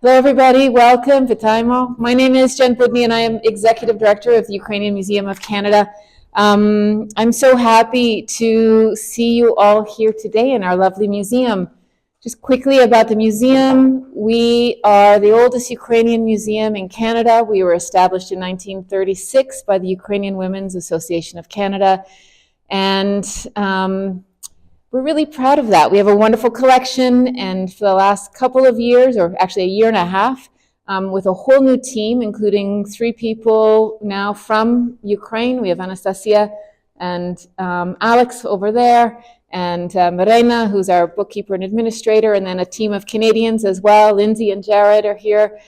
Hello, everybody. Welcome. Vitaimo. My name is Jen Budny, and I am Executive Director of the Ukrainian Museum of Canada. I'm so happy to see you all here today in our lovely museum. Just quickly about the museum, we are the oldest Ukrainian museum in Canada. We were established in 1936 by the Ukrainian Women's Association of Canada, and we're really proud of that. We have a wonderful collection, and for the last couple of years, or actually a year and a half, with a whole new team, including 3 people now from Ukraine. We have Anastasia and Alex over there, and Marina, who's our bookkeeper and administrator, and then a team of Canadians as well. Lindsay and Jared are here.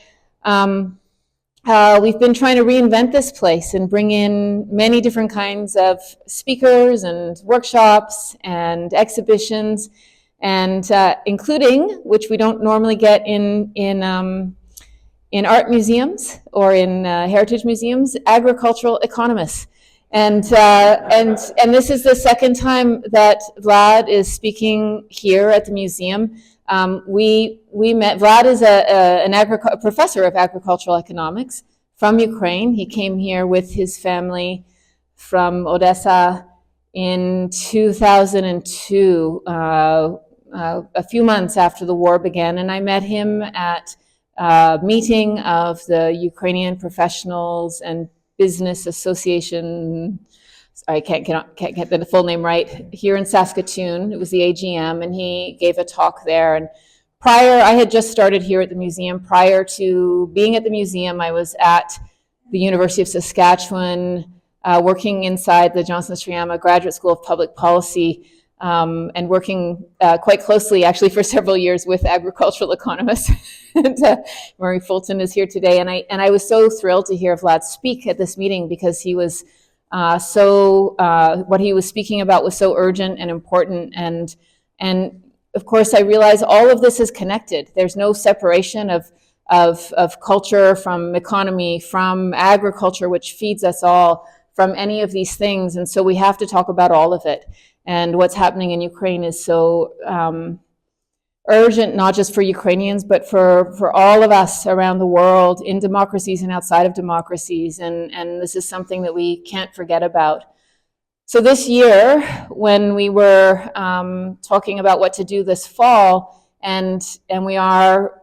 We've been trying to reinvent this place and bring in many different kinds of speakers and workshops and exhibitions, and including, which we don't normally get in art museums or in heritage museums, agricultural economists. And this is the second time that Vlad is speaking here at the museum. We met. Vlad is a professor of agricultural economics from Ukraine. He came here with his family from Odessa in 2002, a few months after the war began, and I met him at a meeting of the Ukrainian Professionals and Business Association. I can't get the full name right, here in Saskatoon. It was the AGM, and he gave a talk there. And I had just started here at the museum. Prior to being at the museum, I was at the University of Saskatchewan, working inside the Johnson Sriama Graduate School of Public Policy, and working quite closely, actually, for several years with agricultural economists. And Murray Fulton is here today, and I was so thrilled to hear Vlad speak at this meeting, because he was what he was speaking about was so urgent and important, and of course I realize all of this is connected. There's no separation of culture from economy, from agriculture, which feeds us all, from any of these things, and so we have to talk about all of it. And what's happening in Ukraine is so urgent, not just for Ukrainians, but for all of us around the world, in democracies and outside of democracies. And this is something that we can't forget about. So this year, when we were talking about what to do this fall, and we are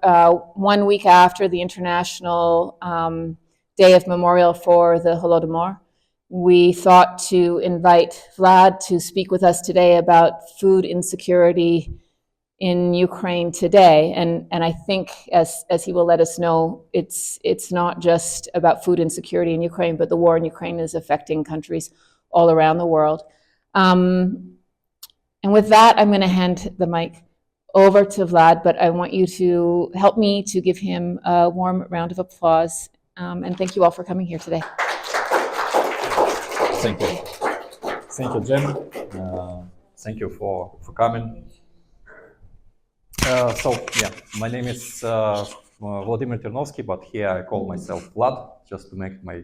1 week after the International Day of Memorial for the Holodomor, we thought to invite Vlad to speak with us today about food insecurity in Ukraine today, and I think, as he will let us know, it's not just about food insecurity in Ukraine, but the war in Ukraine is affecting countries all around the world. And with that, I'm going to hand the mic over to Vlad, but I want you to help me to give him a warm round of applause, and thank you all for coming here today. Thank you, Jen. Thank you for coming. My name is Volodymyr Ternovsky, but here I call myself Vlad, just to make my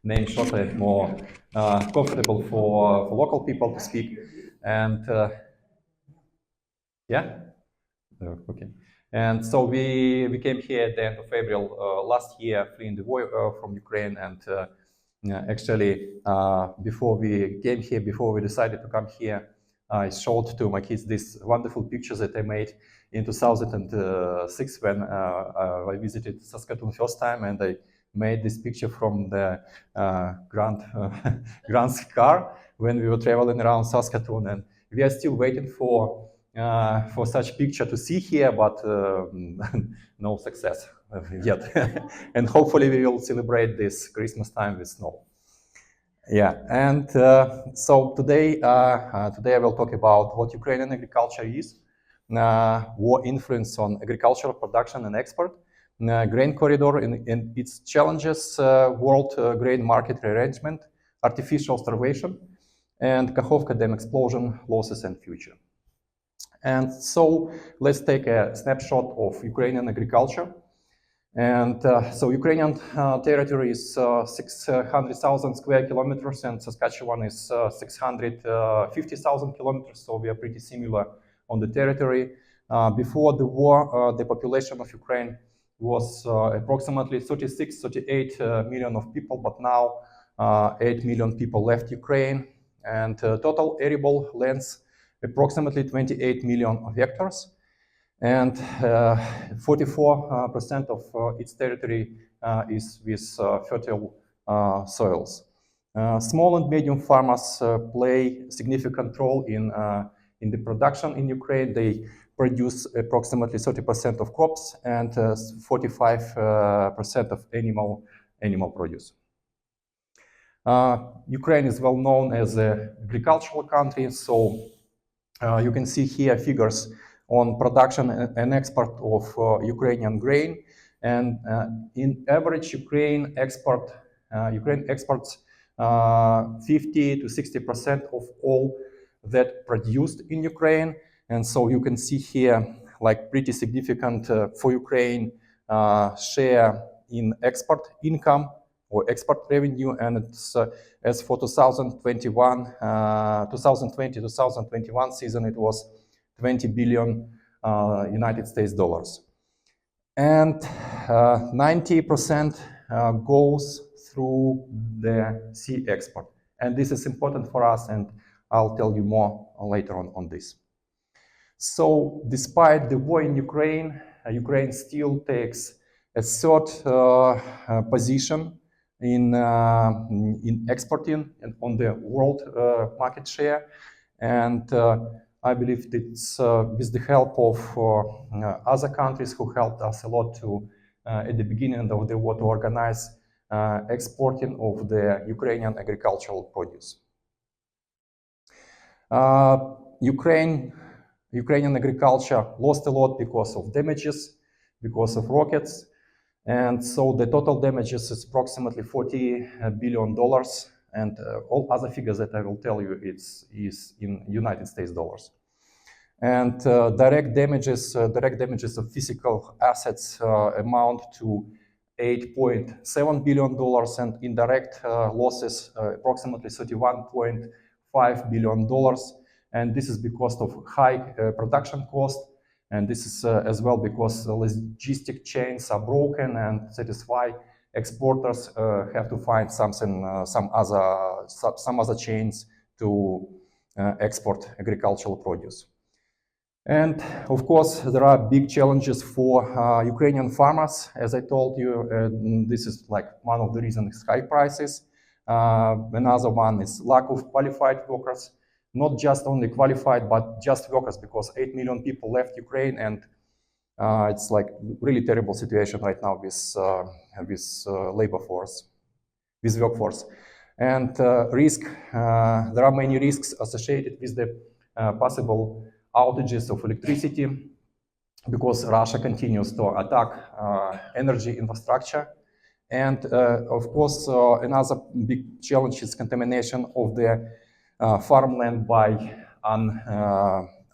name shorter and more comfortable for local people to speak. And okay. And so we came here at the end of April last year, fleeing the war from Ukraine. And actually, before we came here, before we decided to come here, I showed to my kids these wonderful pictures that I made in 2006 when I visited Saskatoon first time, and I made this picture from the Grand's car when we were traveling around Saskatoon, and we are still waiting for such picture to see here, but no success yet. And hopefully we will celebrate this Christmas time with snow. Yeah, and so today I will talk about what Ukrainian agriculture is, war influence on agricultural production and export, grain corridor and its challenges, world grain market rearrangement, artificial starvation, and Kakhovka dam explosion, losses and future. And so let's take a snapshot of Ukrainian agriculture. And so Ukrainian territory is 600,000 square kilometers, and Saskatchewan is 650,000 kilometers, so we are pretty similar on the territory. Before the war, the population of Ukraine was approximately 36, 38 million of people, but now 8 million people left Ukraine, and total arable lands approximately 28 million hectares, and 44% of its territory is with fertile soils. Small and medium farmers play a significant role in the production in Ukraine. They produce approximately 30% of crops and 45% of animal produce. Ukraine is well known as an agricultural country, so you can see here figures on production and export of Ukrainian grain. And in average, Ukraine exports 50 to 60% of all that produced in Ukraine. And so you can see here, like pretty significant for Ukraine share in export income or export revenue. And it's as for 2020-2021 season, it was 20 billion United States dollars. And 90% goes through the sea export. And this is important for us, and I'll tell you more later on this. So despite the war in Ukraine, Ukraine still takes a third position in exporting and on the world market share. And I believe it's with the help of other countries who helped us a lot to, at the beginning of the war, to organize exporting of the Ukrainian agricultural produce. Ukrainian agriculture lost a lot because of damages, because of rockets. And so the total damages is approximately $40 billion. And all other figures that I will tell you is in United States dollars. And direct damages of physical assets amount to $8.7 billion, and indirect losses approximately $31.5 billion. And this is because of high production cost. And this is as well because logistic chains are broken, and that is why exporters have to find some other chains to export agricultural produce. And of course, there are big challenges for Ukrainian farmers. As I told you, this is like one of the reasons: high prices. Another one is lack of qualified workers. Not just only qualified, but just workers, because 8 million people left Ukraine, and it's like really terrible situation right now with labor force, with workforce. And there are many risks associated with the possible outages of electricity, because Russia continues to attack energy infrastructure. And of course, another big challenge is contamination of the farmland by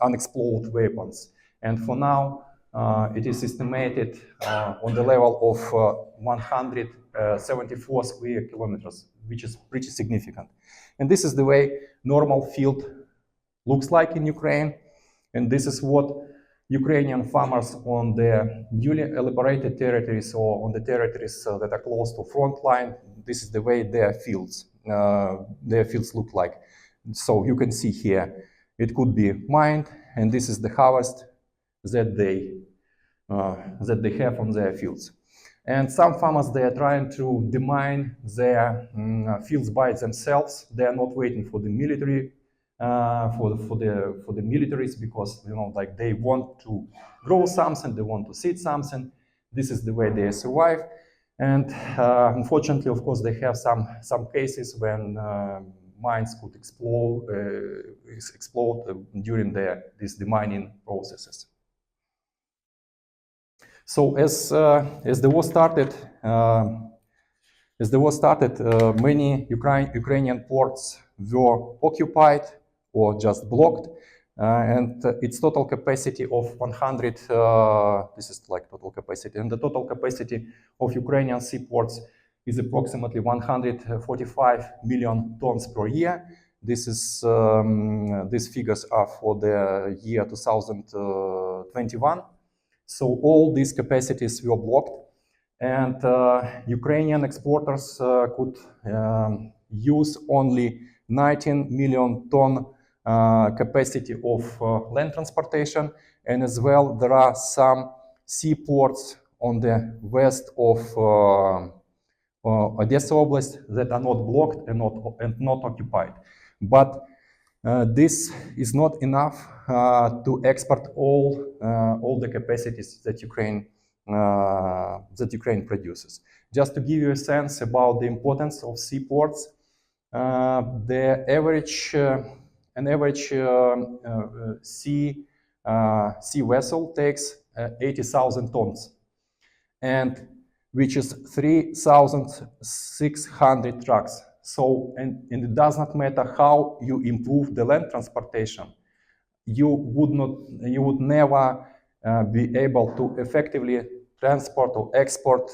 unexploded weapons. And for now, it is estimated on the level of 174 square kilometers, which is pretty significant. And this is the way normal field looks like in Ukraine. And this is what Ukrainian farmers on the newly elaborated territories or on the territories that are close to front line, this is the way their fields look like. So you can see here, it could be mined, and this is the harvest that they have on their fields. And some farmers, they are trying to demine their fields by themselves. They are not waiting for the military, for the militaries, because like they want to grow something, they want to seed something. This is the way they survive. And unfortunately, of course, they have some cases when mines could explode during these demining processes. So as the war started, many Ukrainian ports were occupied or just blocked, and its total capacity of 100. This is like total capacity, and the total capacity of Ukrainian seaports is approximately 145 million tons per year. These figures are for the year 2021. So all these capacities were blocked, and Ukrainian exporters could use only 19 million ton capacity of land transportation, and as well there are some seaports on the west of Odessa Oblast that are not blocked and not occupied. But this is not enough to export all the capacities that Ukraine produces. Just to give you a sense about the importance of seaports, the average sea vessel takes 80,000 tons, and which is 3,600 trucks. So, and it does not matter how you improve the land transportation, you would never be able to effectively transport or export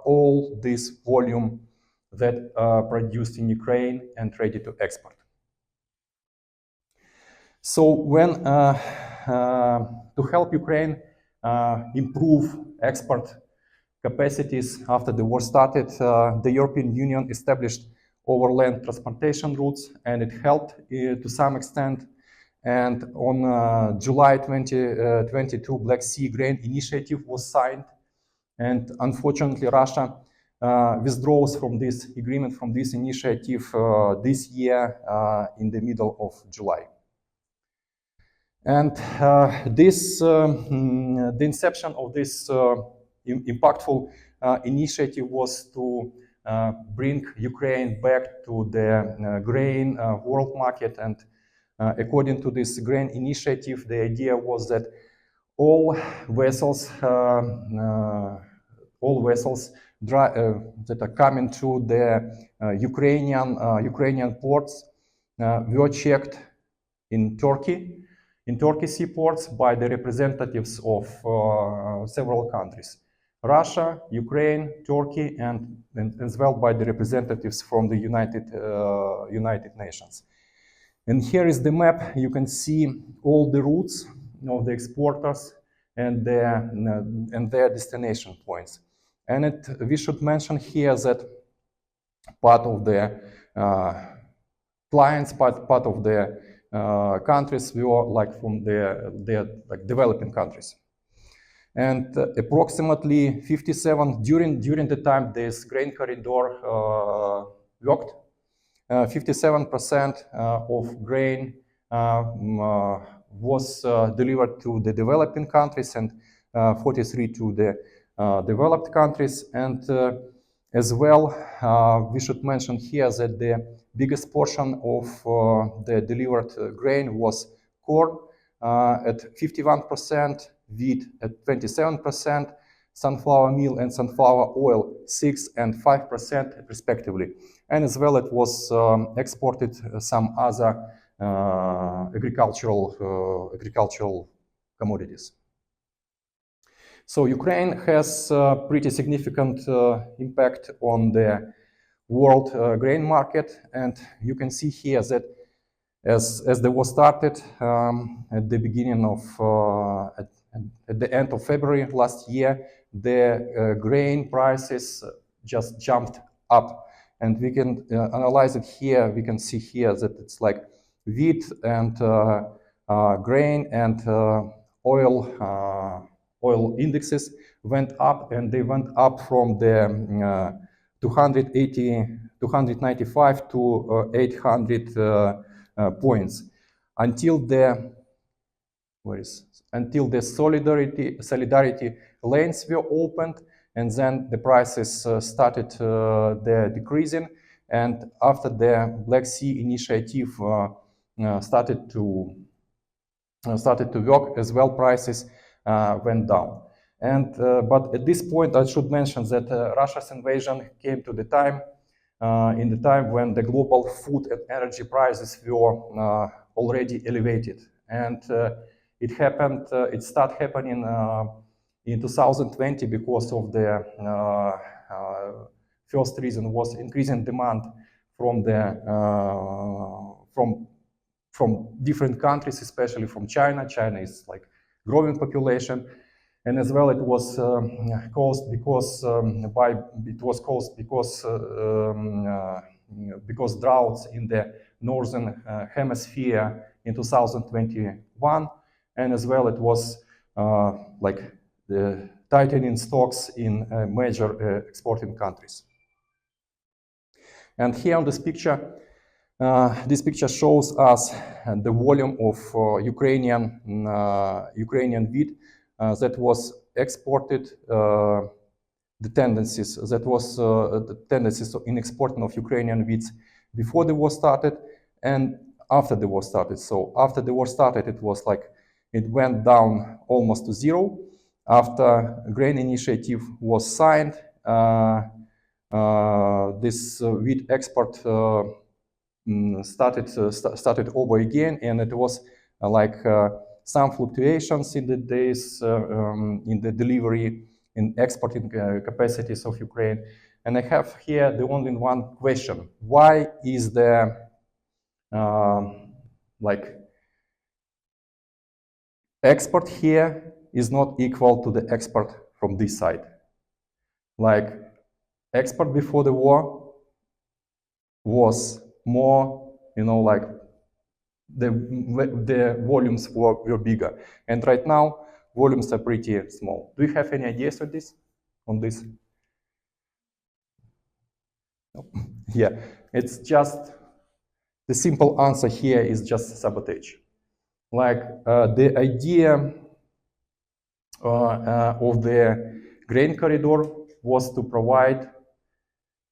all this volume that are produced in Ukraine and ready to export. So when to help Ukraine improve export capacities after the war started, the European Union established overland transportation routes, and it helped to some extent. And on July 2022, Black Sea Grain Initiative was signed, and unfortunately Russia withdraws from this agreement, from this initiative this year in the middle of July. And the inception of this impactful initiative was to bring Ukraine back to the grain world market. And according to this grain initiative, the idea was that all vessels that are coming to the Ukrainian ports were checked in Turkey seaports by the representatives of several countries: Russia, Ukraine, Turkey, and as well by the representatives from the United Nations. And here is the map. You can see all the routes of the exporters and their destination points. And we should mention here that part of the clients, part of the countries were like from the like developing countries. And approximately 57 during the time this grain corridor worked, 57% of grain was delivered to the developing countries, and 43 to the developed countries. And as well, we should mention here that the biggest portion of the delivered grain was corn at 51%, wheat at 27%, sunflower meal and sunflower oil 6% and 5% respectively. And as well, it was exported some other agricultural commodities. So Ukraine has pretty significant impact on the world grain market, and you can see here that as the war started at the beginning of at the end of February last year, the grain prices just jumped up, and we can analyze it here. We can see here that it's like wheat and grain and oil indexes went up, and they went up from the 295 to 800 points until the solidarity lanes were opened, and then the prices started decreasing. And after the Black Sea initiative started to work as well, prices went down. And but at this point, I should mention that Russia's invasion came to the time in the time when the global food and energy prices were already elevated, and it happened. It started happening in 2020 because of the first reason was increasing demand from the from different countries, especially from China. China is like growing population, And as well, it was caused because droughts in the northern hemisphere in 2021, and as well it was like the tightening stocks in major exporting countries. And here on this picture shows us the volume of Ukrainian wheat that was exported. The tendencies in exporting of Ukrainian wheat before the war started and after the war started. So after the war started, it was like it went down almost to zero. After grain initiative was signed, this wheat export started over again, and it was like some fluctuations in the days in the delivery in exporting capacities of Ukraine. And I have here the only one question: why is the like export here is not equal to the export from this side? Like export before the war was more, like the volumes were bigger, and right now volumes are pretty small. Do you have any ideas on this? No. Yeah, it's just the simple answer here is just sabotage. Like the idea of the grain corridor was to provide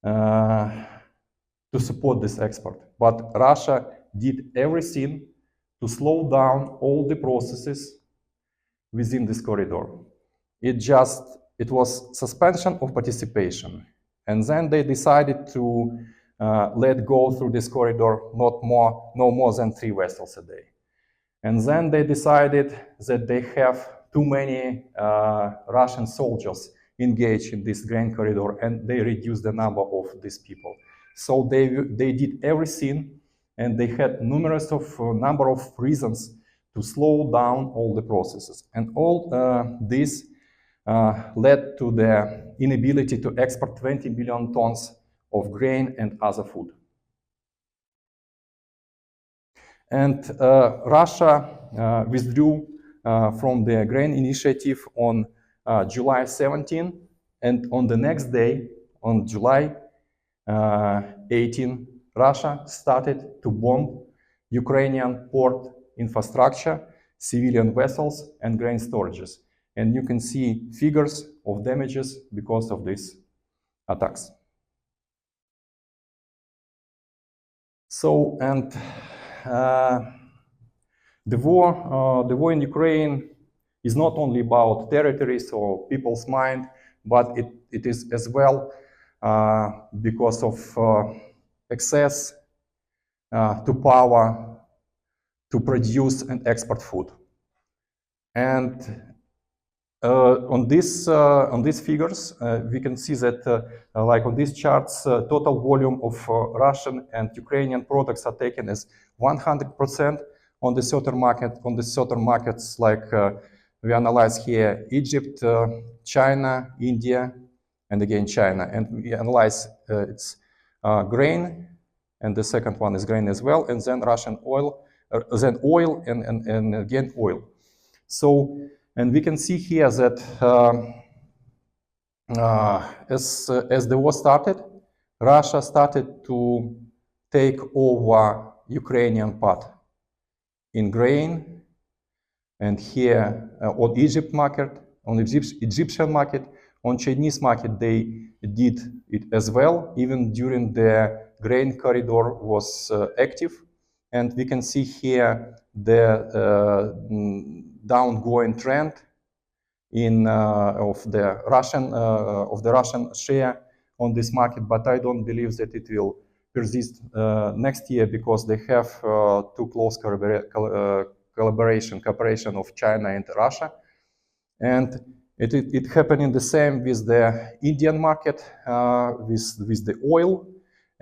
to support this export, but Russia did everything to slow down all the processes within this corridor. It was suspension of participation, and then they decided to let go through this corridor no more than 3 vessels a day. And then they decided that they have too many Russian soldiers engaged in this grain corridor, and they reduced the number of these people. So they did everything, and they had numerous number of reasons to slow down all the processes. And all this led to the inability to export 20 million tons of grain and other food. And Russia withdrew from the grain initiative on July 17, and on the next day, on July 18, Russia started to bomb Ukrainian port infrastructure, civilian vessels, and grain storages. And you can see figures of damages because of these attacks. So, and the war in Ukraine is not only about territories or people's mind, but it is as well because of access to power to produce and export food. And on these figures, we can see that, like on these charts, total volume of Russian and Ukrainian products are taken as 100% on the certain market. On the certain markets, like we analyze here, Egypt, China, India, and again China. And we analyze its grain, and the second one is grain as well, and then Russian oil, then oil, and again oil. So. And we can see here that as the war started, Russia started to take over Ukrainian part in grain, and here on Egypt market, on Egyptian market, on Chinese market, they did it as well, even during the grain corridor was active. And we can see here the downgoing trend of the Russian share on this market, but I don't believe that it will persist next year, because they have too close cooperation of China and Russia, and it happening the same with the Indian market, with the oil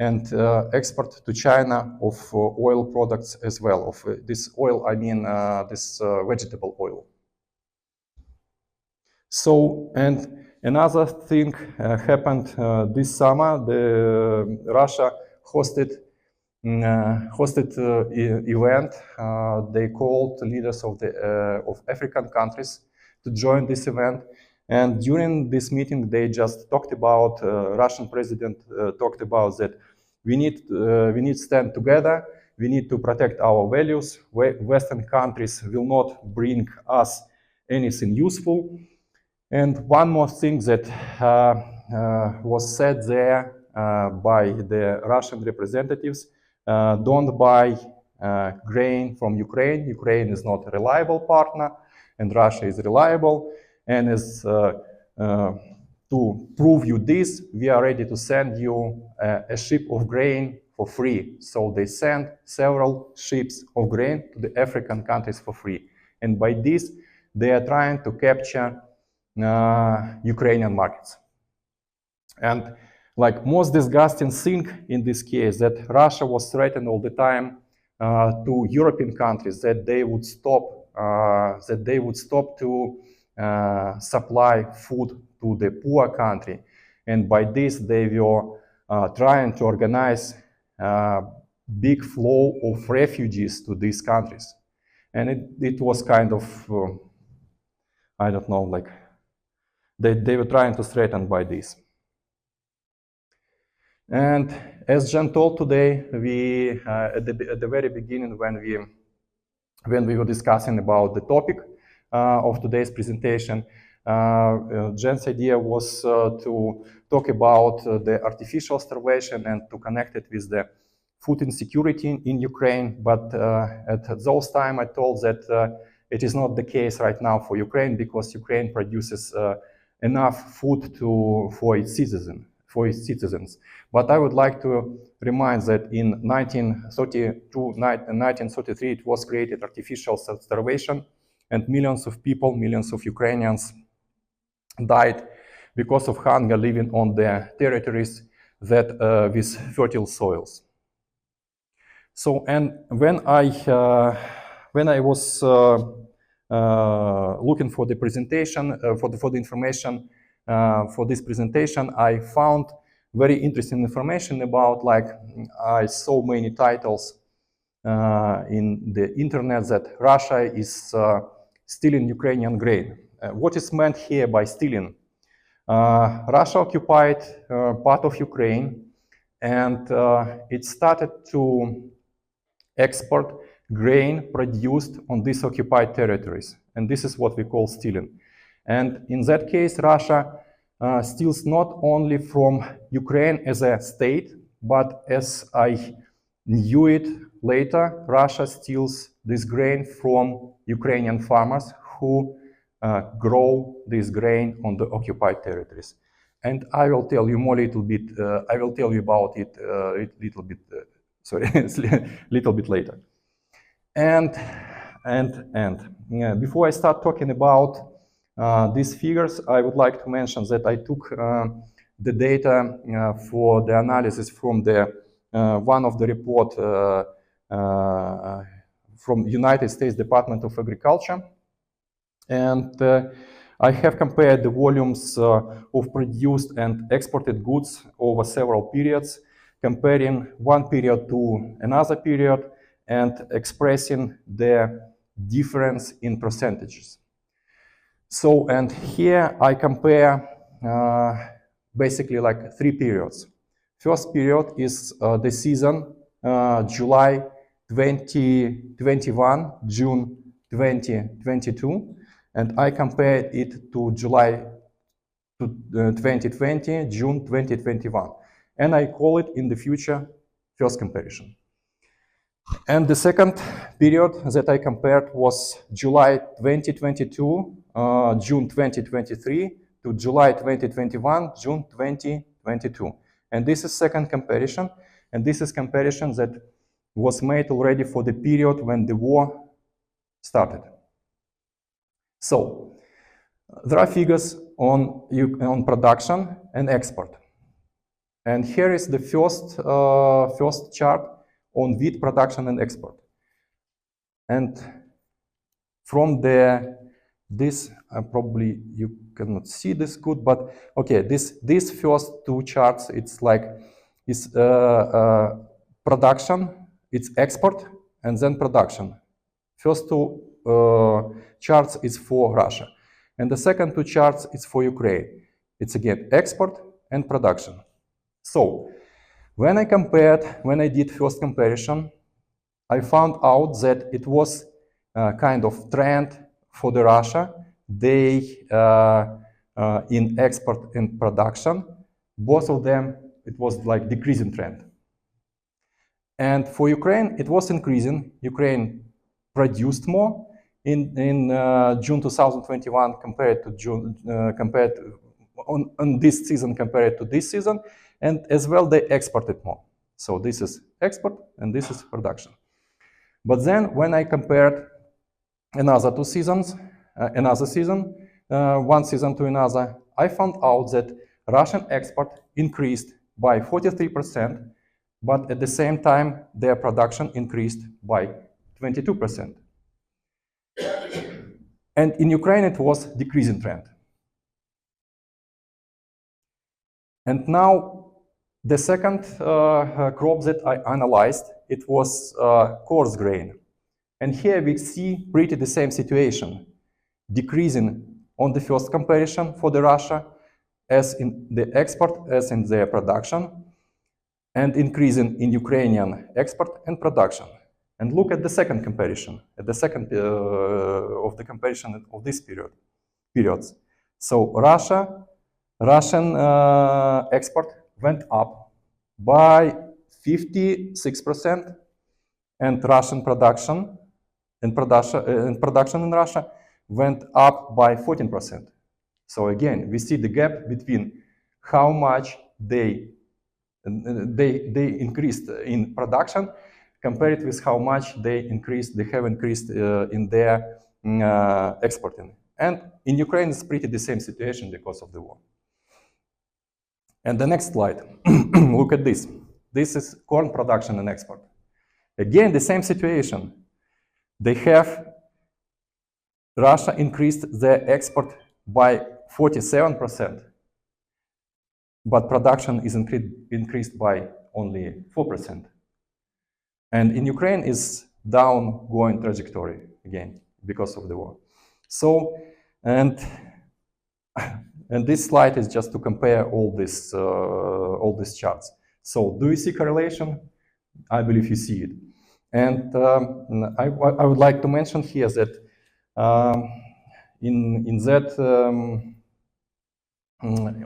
and export to China of oil products as well. Of this oil, I mean this vegetable oil. So, and another thing happened this summer. Russia hosted event. They called leaders of African countries to join this event. And during this meeting, they just talked about, Russian president talked about that we need to stand together. We need to protect our values. Western countries will not bring us anything useful. And one more thing that was said there by the Russian representatives, don't buy grain from Ukraine. Ukraine is not a reliable partner, and Russia is reliable. And as to prove you this, we are ready to send you a ship of grain for free. So they sent several ships of grain to the African countries for free. And by this, they are trying to capture Ukrainian markets. And like most disgusting thing in this case, that Russia was threatened all the time to European countries that they would stop to supply food to the poor country. And by this, they were trying to organize big flow of refugees to these countries. And it was kind of, I don't know, like they were trying to threaten by this. And as Jen told today, we at the very beginning when we were discussing about the topic of today's presentation, Jen's idea was to talk about the artificial starvation and to connect it with the food insecurity in Ukraine. But at those time, I told that it is not the case right now for Ukraine because Ukraine produces enough food for its citizens. But I would like to remind that in 1932, 1933, it was created artificial starvation, and millions of people, millions of Ukrainians died because of hunger living on the territories that with fertile soils. So, and when I was looking for the presentation, for the information for this presentation, I found very interesting information about, like, I saw many titles in the internet that Russia is stealing Ukrainian grain. What is meant here by stealing? Russia occupied part of Ukraine, and it started to export grain produced on these occupied territories. And this is what we call stealing. And in that case, Russia steals not only from Ukraine as a state, but as I knew it later, Russia steals this grain from Ukrainian farmers who grow this grain on the occupied territories. And I will tell you more little bit, I will tell you about it little bit later. And before I start talking about these figures, I would like to mention that I took the data for the analysis from the one of the report from United States Department of Agriculture. And I have compared the volumes of produced and exported goods over several periods, comparing one period to another period and expressing the difference in percentages. So, and here I compare basically like three periods. First period is the season, July 2021, June 2022, and I compared it to July 2020, June 2021, and I call it in the future first comparison. And the second period that I compared was July 2022, June 2023 to July 2021, June 2022. And this is second comparison, and this is comparison that was made already for the period when the war started. So there are figures on production and export. And here is the first chart on wheat production and export. And from this probably you cannot see this good, but okay, these first two charts, it's like it's production, it's export, and then production. First two charts is for Russia, and the second two charts is for Ukraine. It's again export and production. So when I did first comparison, I found out that it was a kind of trend for the Russia. They in export and production, both of them, it was like decreasing trend. And for Ukraine, it was increasing. Ukraine produced more in June 2021 compared to June on this season compared to this season, and as well they exported more. So this is export and this is production. But then when I compared another two seasons, one season to another, I found out that Russian export increased by 43%, but at the same time their production increased by 22%. And in Ukraine it was decreasing trend. And now the second crop that I analyzed, it was coarse grain. And here we see pretty the same situation, decreasing on the first comparison for the Russia as in the export as in their production, and increasing in Ukrainian export and production. And look at the second comparison, at the second of the comparison of this periods. So Russian export went up by 56%, and Russian production in Russia went up by 14%. So again, we see the gap between how much they increased in production compared with how much they have increased in their exporting. And in Ukraine, it's pretty the same situation because of the war. And the next slide, look at this. This is corn production and export. Again, the same situation. Russia increased their export by 47%, but production is increased by only 4%. And in Ukraine is down-going trajectory again because of the war. So, and this slide is just to compare all these charts. So, do you see correlation? I believe you see it. And I would like to mention here that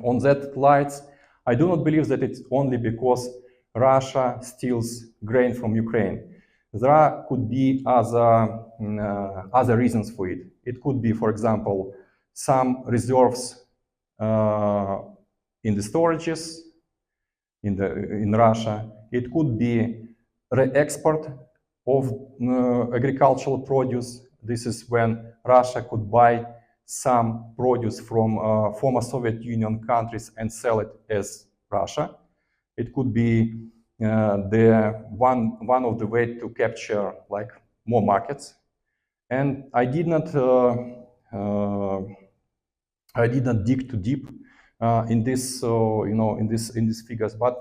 on that slides, I do not believe that it's only because Russia steals grain from Ukraine. There could be other reasons for it. It could be, for example, some reserves in the storages in Russia. It could be re-export of agricultural produce. This is when Russia could buy some produce from former Soviet Union countries and sell it as Russia. It could be one of the ways to capture like more markets. And I did not dig too deep in this, in these figures. But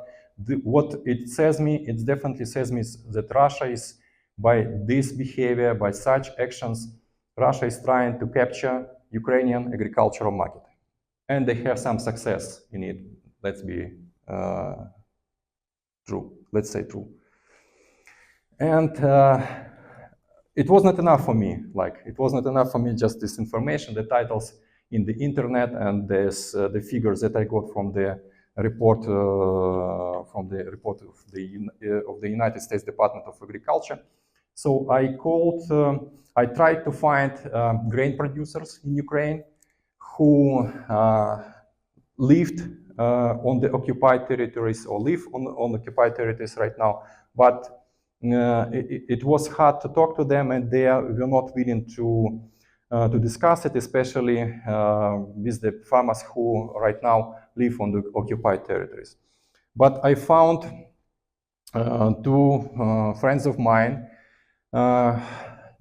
what it says me, it definitely says me that Russia is, by this behavior, by such actions, Russia is trying to capture Ukrainian agricultural market, and they have some success in it. Let's be true. Let's say true. And it was not enough for me. It was not enough for me just this information, the titles in the internet, and the figures that I got from the report of the United States Department of Agriculture. So I tried to find grain producers in Ukraine who lived on the occupied territories or live on occupied territories right now, but it was hard to talk to them, and they were not willing to discuss it, especially with the farmers who right now live on the occupied territories. But I found two friends of mine.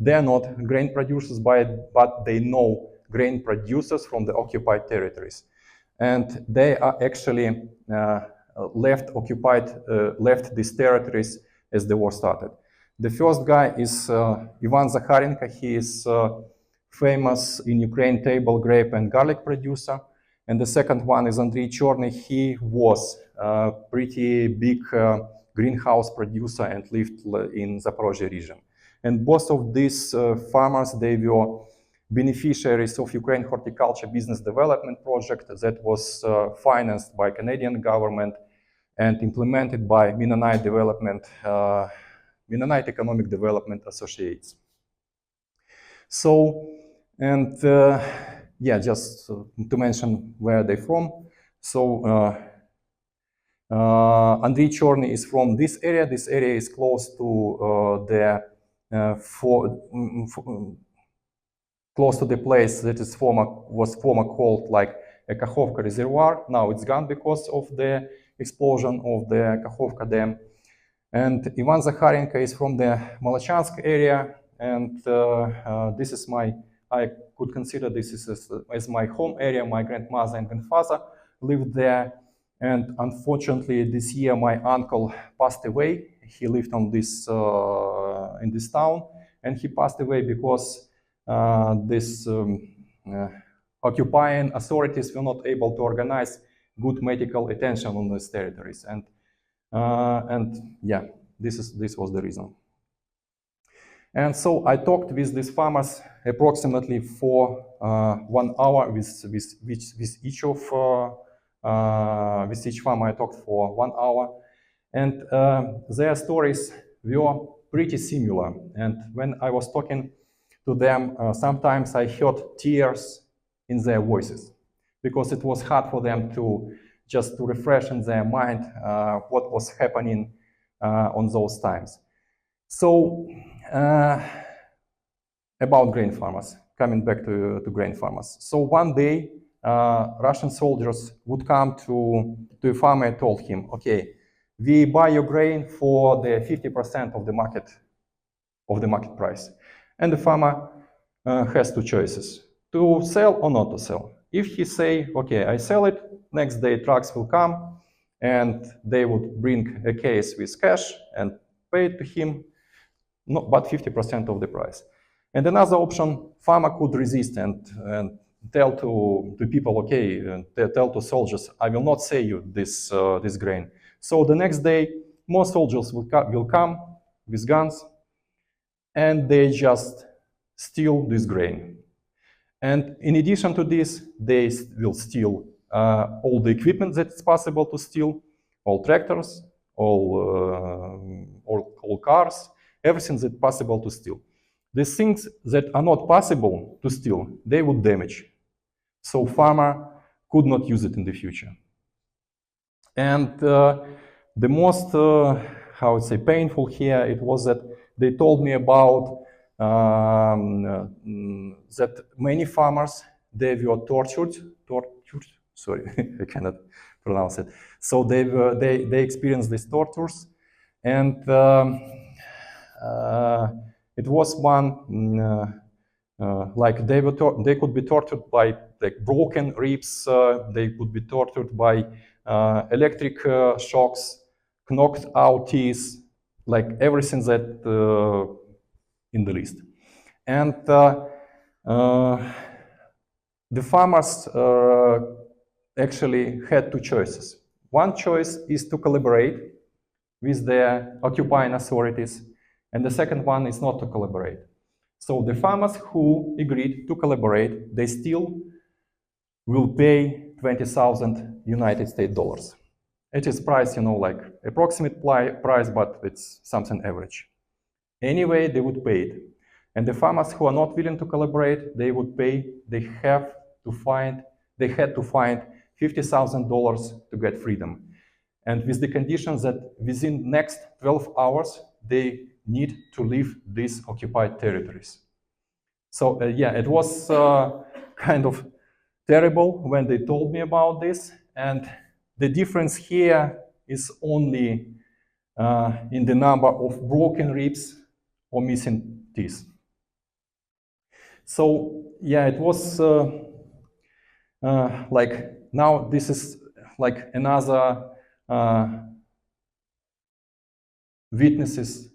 They are not grain producers, but they know grain producers from the occupied territories. And they are actually left these territories as the war started. The first guy is Ivan Zakharenko. He is famous in Ukraine table grape and garlic producer. And the second one is Andriy Chorny. He was a pretty big greenhouse producer and lived in Zaporozhye region. And both of these farmers, they were beneficiaries of Ukraine Horticulture Business Development Project that was financed by Canadian government and implemented by Mennonite Economic Development Associates. So, and yeah, just to mention where they're from. So, Andriy Chorny is from this area. This area is close to close to the place that is was former called like a Kakhovka reservoir. Now it's gone because of the explosion of the Kakhovka dam. And Ivan Zakharenko is from the Molochansk area, and this is I could consider this as my home area. My grandmother and grandfather lived there, and unfortunately this year my uncle passed away. He lived on this in this town, and he passed away because this occupying authorities were not able to organize good medical attention on these territories, and yeah, this was the reason. And so I talked with these farmers approximately for 1 hour with each farmer. I talked for 1 hour, and their stories were pretty similar. And when I was talking to them, sometimes I heard tears in their voices because it was hard for them to just to refresh in their mind what was happening on those times. So about grain farmers, coming back to grain farmers. So one day, Russian soldiers would come to a farmer and told him, okay, we buy your grain for the 50% of the market price. And the farmer has two choices, to sell or not to sell. If he say, okay, I sell it, next day trucks will come and they would bring a case with cash and pay it to him, but 50% of the price. And another option, farmer could resist and tell to people, okay, tell to soldiers, I will not sell you this grain. So the next day, more soldiers will come with guns, and they just steal this grain. And in addition to this, they will steal all the equipment that is possible to steal, all tractors, all cars, everything that's possible to steal. The things that are not possible to steal, they would damage. So farmer could not use it in the future. And the most, how would say, painful here, it was that they told me about that many farmers, they were tortured, sorry, I cannot pronounce it. So they experienced these tortures, and it was one, like they could be tortured by like broken ribs, they could be tortured by electric shocks, knocked out teeth, like everything that in the list. And the farmers actually had two choices. One choice is to collaborate with the occupying authorities, and the second one is not to collaborate. So the farmers who agreed to collaborate, they still will pay 20,000 United States dollars. It is price, you know, like approximate price, but it's something average. Anyway, they would pay it. And the farmers who are not willing to collaborate, they would pay, they had to find $50,000 to get freedom. And with the conditions that within next 12 hours, they need to leave these occupied territories. So yeah, it was kind of terrible when they told me about this. And the difference here is only in the number of broken ribs or missing teeth. So yeah, it was like now this is like another witnesses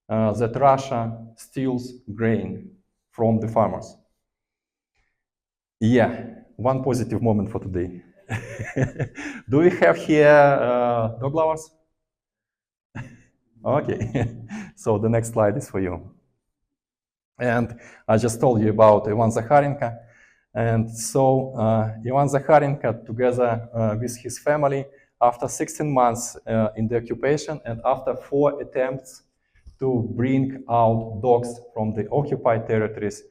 that Russia steals grain from the farmers. Yeah, one positive moment for today. Do we have here dog lovers? Okay, so the next slide is for you. And I just told you about Ivan Zakharenko. And so Ivan Zakharenko, together with his family, after 16 months in the occupation and after 4 attempts to bring out dogs from the occupied territories,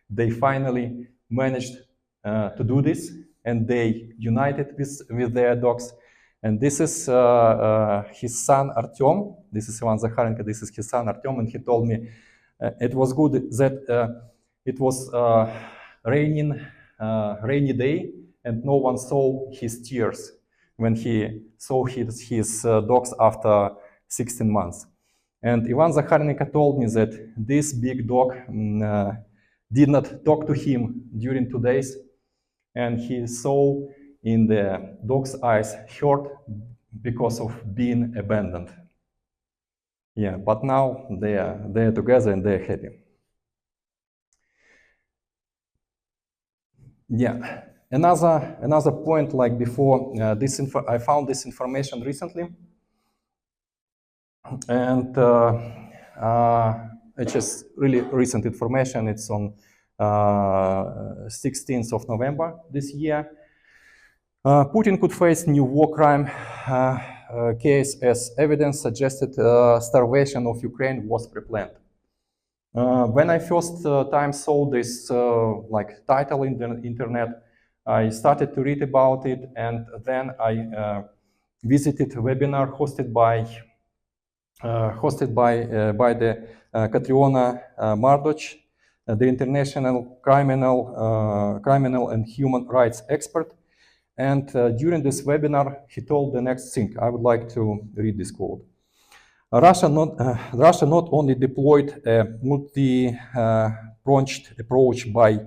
they finally managed to do this, and they united with their dogs. And this is his son Artyom. This is Ivan Zakharenko. This is his son Artyom, and he told me it was good that it was rainy day, and no one saw his tears when he saw his dogs after 16 months. And Ivan Zakharenko told me that this big dog did not talk to him during 2 days, and he saw in the dog's eyes hurt because of being abandoned. Yeah, but now they are together and they're happy. Yeah, another point like before, I found this information recently, and it's just really recent information. It's on 16th of November this year. Putin could face new war crime case as evidence suggested starvation of Ukraine was pre-planned. When I first time saw this like title in the internet, I started to read about it, and then I visited a webinar hosted by the Katriona Mardoch, the international criminal and human rights expert. And during this webinar, he told the next thing. I would like to read this quote. Russia not only deployed a multi-pronged approach by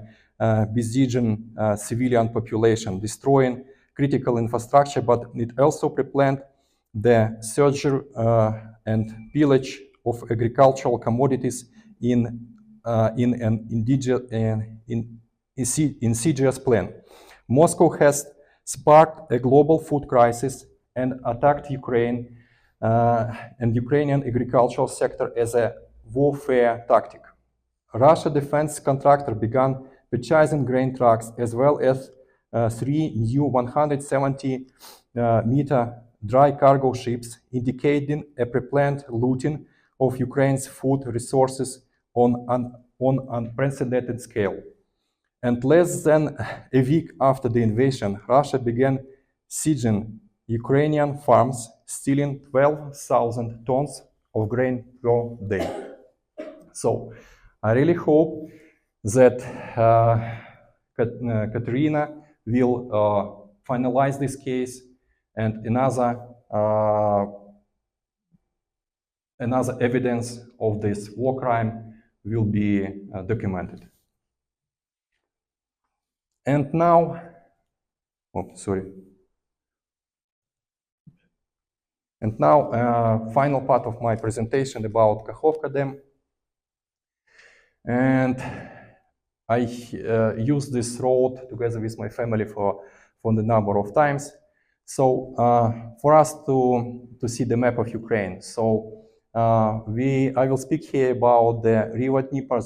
besieging civilian population, destroying critical infrastructure, but it also pre-planned the seizure and pillage of agricultural commodities in an insidious plan. Moscow has sparked a global food crisis and attacked Ukraine and Ukrainian agricultural sector as a warfare tactic. Russia defense contractor began purchasing grain trucks as well as 3 new 170-meter dry cargo ships, indicating a pre-planned looting of Ukraine's food resources on unprecedented scale. And less than a week after the invasion, Russia began sieging Ukrainian farms, stealing 12,000 tons of grain per day. So I really hope that Katerina will finalize this case, and another evidence of this war crime will be documented. And now, And now, final part of my presentation about Kakhovka Dam. And I used this road together with my family for the number of times. So for us to see the map of Ukraine. So I will speak here about the River Dnieper,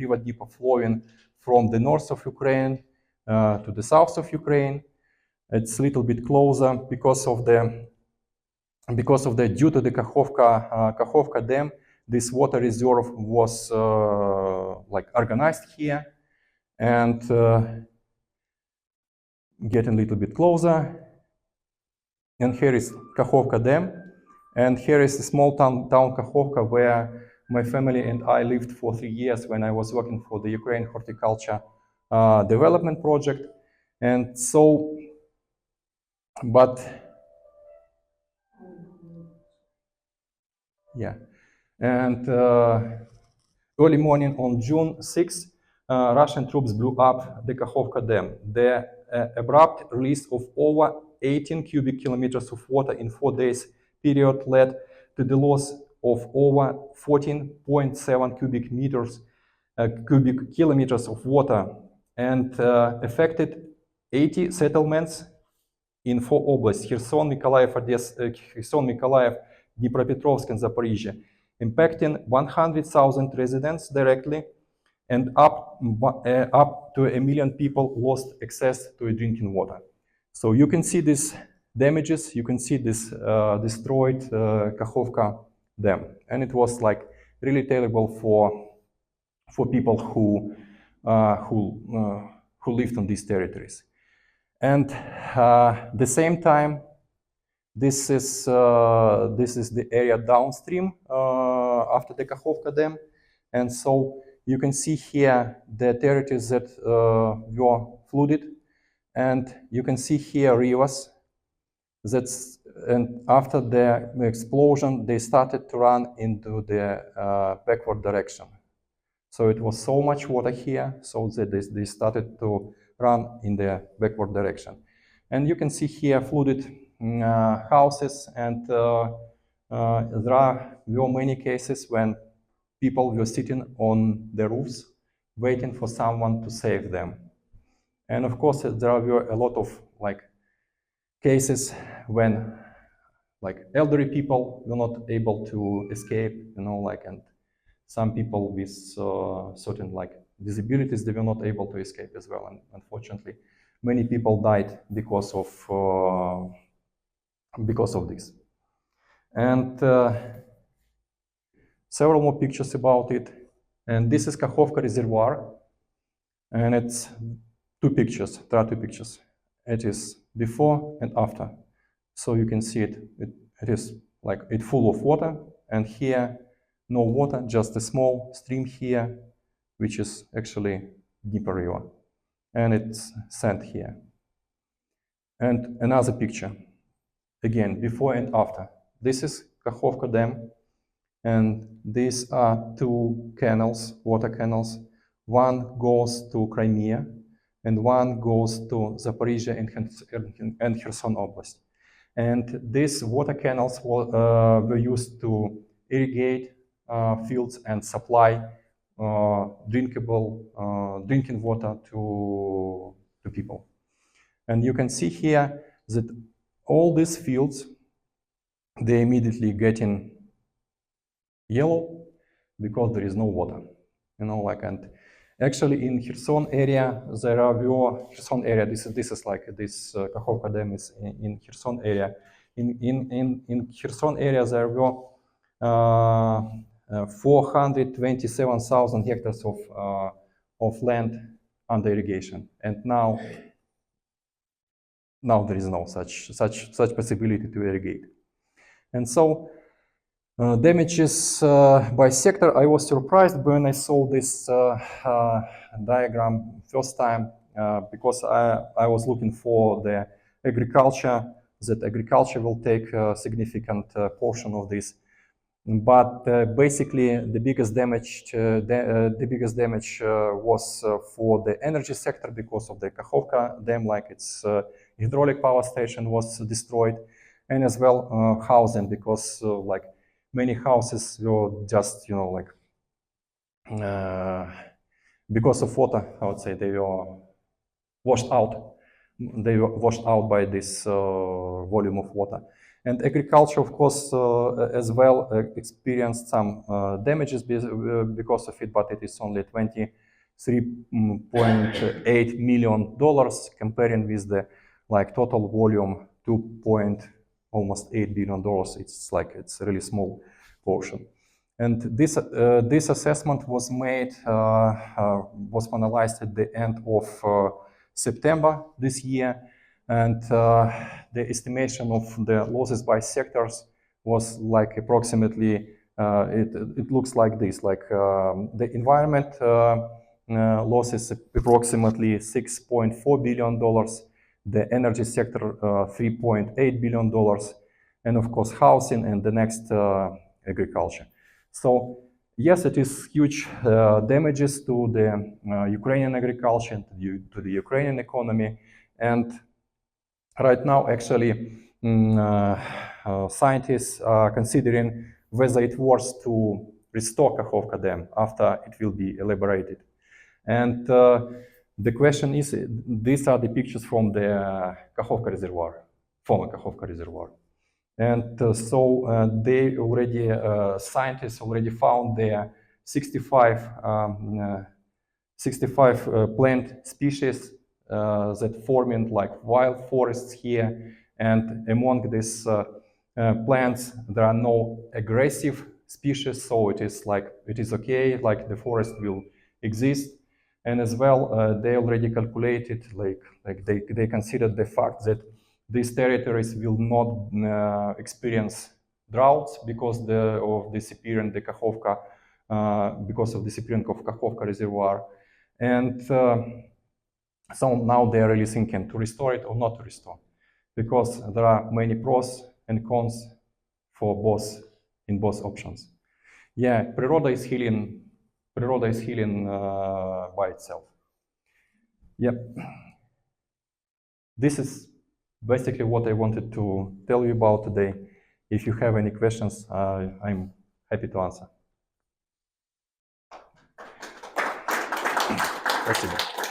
River Dnieper flowing from the north of Ukraine to the south of Ukraine. It's a little bit closer because of the due to the Kakhovka Dam. This water reserve was like organized here, and getting a little bit closer. And here is Kakhovka Dam, and here is a small town Kakhovka where my family and I lived for 3 years when I was working for the Ukraine Horticulture Development Project. And so, but yeah, and early morning on June 6th, Russian troops blew up the Kakhovka Dam. The abrupt release of over 18 cubic kilometers of water in 4 days period led to the loss of over 14.7 cubic kilometers of water and affected 80 settlements in 4 oblasts: Kherson, Mykolaiv, Dnipropetrovsk, and Zaporizhia, impacting 100,000 residents directly, and up to 1 million people lost access to drinking water. So you can see these damages, you can see this destroyed Kakhovka Dam, and it was like really terrible for people who lived on these territories. And the same time, this is the area downstream after the Kakhovka Dam, and so you can see here the territories that were flooded, and you can see here rivers. And after the explosion, they started to run into the backward direction. So it was so much water here, so that they started to run in the backward direction. And you can see here flooded houses, and there were many cases when people were sitting on the roofs waiting for someone to save them. And of course, there were a lot of cases when elderly people were not able to escape, and some people with certain disabilities, they were not able to escape as well. And unfortunately, many people died because of this. And several more pictures about it. And this is Kakhovka Reservoir, and it's 2 pictures. There are 2 pictures. It is before and after. So you can see it is it's full of water, and here no water, just a small stream here, which is actually Dnieper River, and it's sand here. And another picture, again, before and after. This is Kakhovka Dam, and these are 2 canals, water canals. One goes to Crimea, and one goes to Zaporizhia and Kherson Oblast. And these water canals were used to irrigate fields and supply drinking water to people. And you can see here that all these fields, they immediately getting yellow because there is no water, and actually in Kherson area, this is this Kakhovka Dam is in Kherson area. In Kherson area, there were 427,000 hectares of land under irrigation, and now there is no such possibility to irrigate. And so damages by sector, I was surprised when I saw this diagram first time, because I was looking for the agriculture, that agriculture will take a significant portion of this. But basically, the biggest damage was for the energy sector because of the Kakhovka Dam, its hydraulic power station was destroyed, and as well housing, because many houses were just because of water, I would say, they were washed out. They were washed out by this volume of water. And agriculture, of course, as well experienced some damages because of it, but it is only $23.8 million comparing with the total volume almost $8 billion. It's it's a really small portion. And this assessment was made, was finalized at the end of September this year. And the estimation of the losses by sectors was approximately, it looks like this, the environment losses approximately $6.4 billion, the energy sector $3.8 billion, and of course housing, and the next agriculture. So Yes, it is huge damages to the Ukrainian agriculture, to the Ukrainian economy, and right now, actually, scientists are considering whether it worth to restore Kakhovka Dam after it will be elaborated. And the question is, these are the pictures from the Kakhovka Reservoir, former Kakhovka Reservoir. And they already, scientists already found there 65 plant species that forming like wild forests here. And among these plants, there are no aggressive species, so it is okay, like the forest will exist. And as well, they already calculated, they considered the fact that these territories will not experience droughts because of disappearance the Kakhovka, because of disappearance of Kakhovka Reservoir. And so now they are really thinking to restore it or not to restore, because there are many pros and cons for in both options. Yeah, природа is healing by itself. Yep. This is basically what I wanted to tell you about today. If you have any questions, I'm happy to answer. Спасибо.